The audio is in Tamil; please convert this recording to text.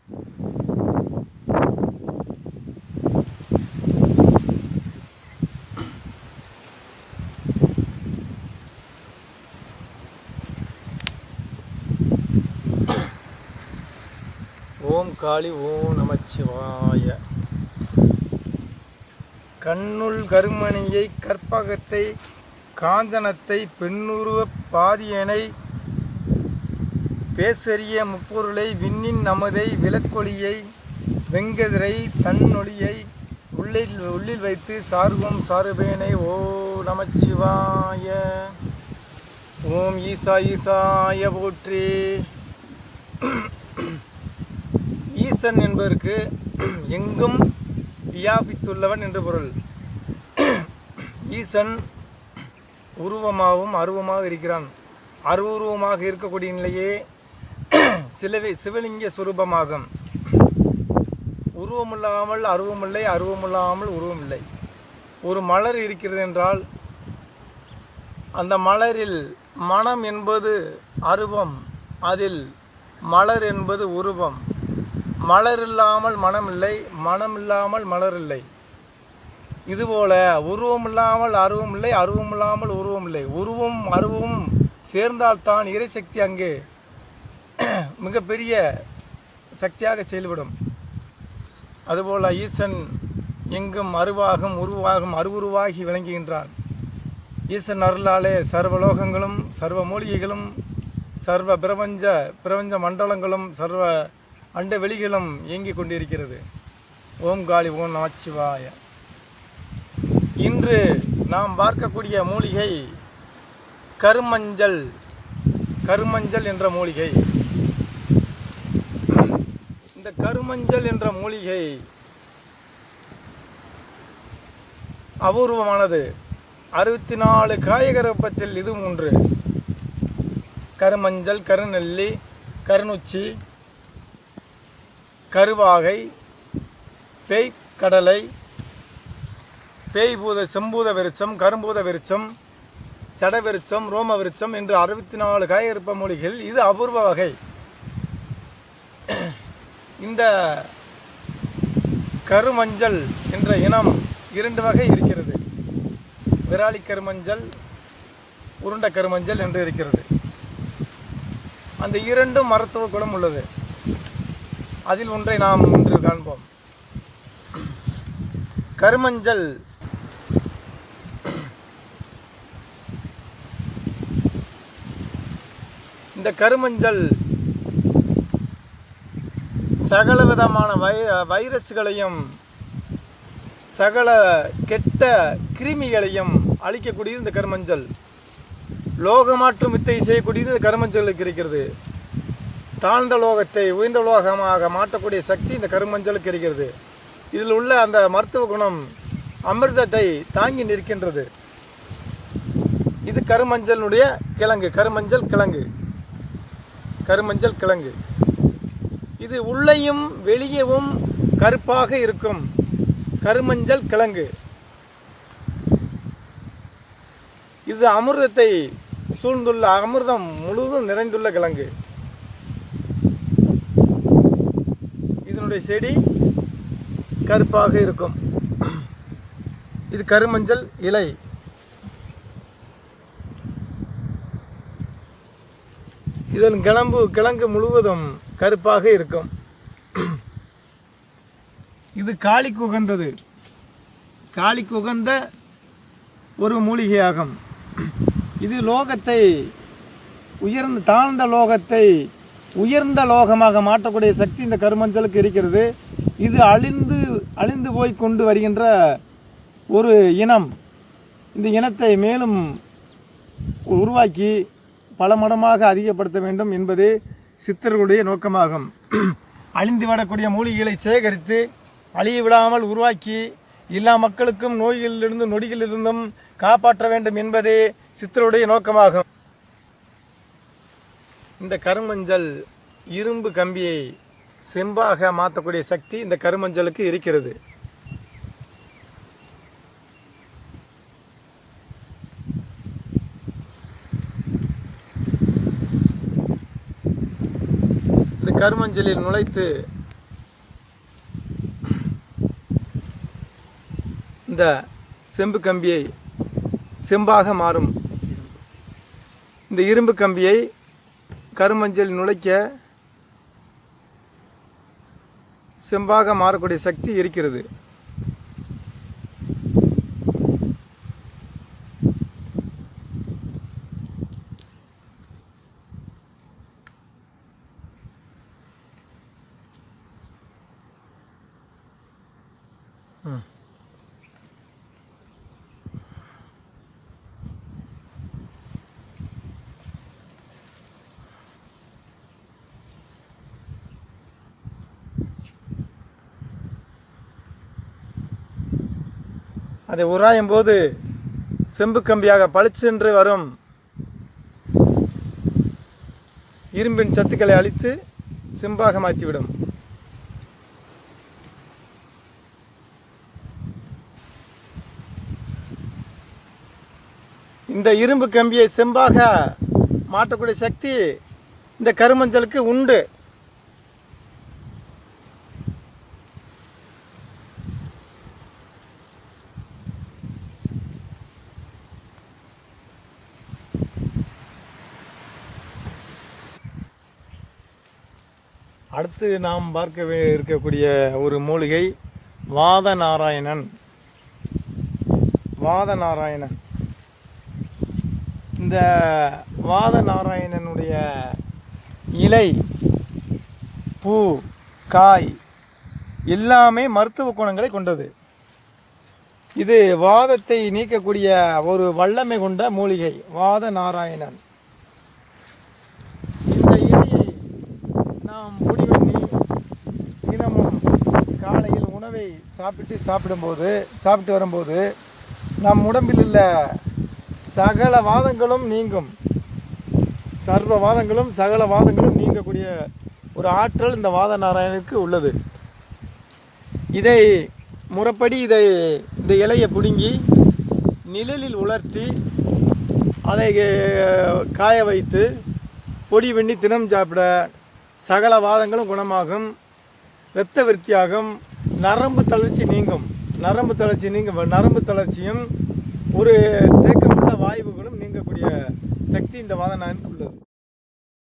ஓம் காளி ஓம் நமச்சிவாய. கண்ணுள் கருமணியை கற்பகத்தை காஞ்சனத்தை பெண்ணுருவ பாதியனை பேசரிய முப்பொருளை விண்ணின் நமதை விளக்கொளியை வெங்கதிரை தன்னொளியை உள்ளில் வைத்து சார்வோம் சாருபேனை. ஓ நமச்சிவாய. ஓம் ஈசா ஈசாய போற்றி. ஈசன் என்பதற்கு எங்கும் வியாபித்துள்ளவன் என்று பொருள். ஈசன் உருவமாகவும் அருவமாக இருக்கிறான். அருவுருவமாக இருக்கக்கூடிய நிலையே சிவலிங்க சுரூபமாகும். உருவமில்லாமல் அருவமில்லை, அருவமில்லாமல் உருவமில்லை. ஒரு மலர் இருக்கிறது என்றால் அந்த மலரில் மனம் என்பது அருவம், அதில் மலர் என்பது உருவம். மலர் இல்லாமல் மனம் இல்லை, மனம் இல்லாமல் மலர் இல்லை. இதுபோல உருவம் இல்லாமல் அருவம் இல்லை, அருவம் இல்லாமல் உருவம் இல்லை. உருவம் அருவம் சேர்ந்தால்தான் இறைசக்தி அங்கே மிகப்பெரிய சக்தியாக செயல்படும். அதுபோல் ஈசன் எங்கும் அருவாகும் உருவாகும் அருவுருவாகி விளங்குகின்றான். ஈசன் அருளாலே சர்வலோகங்களும் சர்வ மூலிகைகளும் சர்வ பிரபஞ்ச மண்டலங்களும் சர்வ அண்ட வெளிகளும் இயங்கிக் கொண்டிருக்கிறது. ஓம் காளி ஓம் நமச்சிவாய. இன்று நாம் பார்க்கக்கூடிய மூலிகை கருமஞ்சள். கருமஞ்சள் என்ற மூலிகை. இந்த கருமஞ்சள் என்ற மூலிகை அபூர்வமானது. 64 காயகரப்பத்தில் இது ஒன்று. கருமஞ்சள், கருநெல்லி, கருநுச்சி, கருவாகை, கடலை, செம்பூத விருட்சம், கரும்பூத விருட்சம், சட விருட்சம், ரோம விருட்சம் என்று 64 காயகற்ப மூலிகைகள். இது அபூர்வ வகை. இந்த கருமஞ்சள் என்ற இனம் 2 வகை இருக்கிறது. விராலி கருமஞ்சள், உருண்ட கருமஞ்சள் என்று இருக்கிறது. அந்த 2 மருத்துவ குணம் உள்ளது. அதில் ஒன்றை நாம் இன்று காண்போம். கருமஞ்சள் இந்த கருமஞ்சள் சகல விதமான வைரஸ்களையும் சகல கெட்ட கிருமிகளையும் அழிக்கக்கூடியது இந்த கருமஞ்சள். லோகமாற்றும் வித்தை செய்யக்கூடியது இந்த கருமஞ்சளுக்கு இருக்கிறது. தாழ்ந்த லோகத்தை உயர்ந்த லோகமாக மாற்றக்கூடிய சக்தி இந்த கருமஞ்சளுக்கு இருக்கிறது. இதில் உள்ள அந்த மருத்துவ குணம் அமிர்தத்தை தாங்கி நிற்கின்றது. இது கருமஞ்சளுடைய கிழங்கு. கருமஞ்சள் கிழங்கு. கருமஞ்சள் கிழங்கு இது உள்ளேயும் வெளியேவும் கருப்பாக இருக்கும். கருமஞ்சள் கிழங்கு இது அமிர்தத்தை சூழ்ந்துள்ள, அமிர்தம் முழுவதும் நிறைந்துள்ள கிழங்கு. இதனுடைய செடி கருப்பாக இருக்கும். இது கருமஞ்சள் இலை. இதன் கிழங்கு முழுவதும் கருப்பாக இருக்கும். இது காளிக்கு உகந்தது. காளிக்கு உகந்த ஒரு மூலிகையாகும். இது லோகத்தை தாழ்ந்த லோகத்தை உயர்ந்த லோகமாக மாற்றக்கூடிய சக்தி இந்த கருமஞ்சளுக்கு இருக்கிறது. இது அழிந்து போய் கொண்டு வருகின்ற ஒரு இனம். இந்த இனத்தை மேலும் உருவாக்கி பல மடமாக அதிகப்படுத்த வேண்டும் என்பது சித்தர்களுடைய நோக்கமாகும். அழிந்து விடக்கூடிய மூலிகைகளை சேகரித்து அழிய விடாமல் உருவாக்கி எல்லா மக்களுக்கும் நோய்களிலிருந்தும் நொடிகளிலிருந்தும் காப்பாற்ற வேண்டும் என்பதே சித்தருடைய நோக்கமாகும். இந்த கருமஞ்சள் இரும்பு கம்பியை செம்பாக மாற்றக்கூடிய சக்தி இந்த கருமஞ்சளுக்கு இருக்கிறது. இந்த கருமஞ்சளில் நுழைத்து இந்த செம்பு கம்பியை செம்பாக மாறும். இந்த இரும்பு கம்பியை கருமஞ்சள் நுழைக்க செம்பாக மாறக்கூடிய சக்தி இருக்கிறது. அதை உராயும் போது செம்பு கம்பியாக பளிச்சென்று வரும். இரும்பின் சத்துக்களை அழித்து செம்பாக மாற்றிவிடும். இந்த இரும்பு கம்பியை செம்பாக மாற்றக்கூடிய சக்தி இந்த கருமஞ்சளுக்கு உண்டு. அடுத்து நாம் பார்க்க இருக்கக்கூடிய ஒரு மூலிகை வாதநாராயணன். வாதநாராயணன், இந்த வாதநாராயணனுடைய இலை, பூ, காய் எல்லாமே மருத்துவ குணங்களை கொண்டது. இது வாதத்தை நீக்கக்கூடிய ஒரு வல்லமை கொண்ட மூலிகை வாதநாராயணன். இந்த இலையை நாம் பொடி பண்ணி தினமும் காலையில் உணவை சாப்பிட்டு வரும்போது நம் உடம்பில் உள்ள சகல வாதங்களும் நீங்கும். சர்வ வாதங்களும் சகல வாதங்களும் நீங்கக்கூடிய ஒரு ஆற்றல் இந்த வாதநாராயணனுக்கு உள்ளது. இதை முறைப்படி இந்த இலையை பிடுங்கி நிழலில் உலர்த்தி அதை காய வைத்து பொடி பண்ணி தினம் சாப்பிட சகல வாதங்களும் குணமாகும். இரத்த விருத்தியாகும். நரம்பு தளர்ச்சியும் ஒரு தேக்கமுள்ள வாய்வுகளும் நீங்கக்கூடிய சக்தி இந்த வாதநாராயணனுக்கு உள்ளது.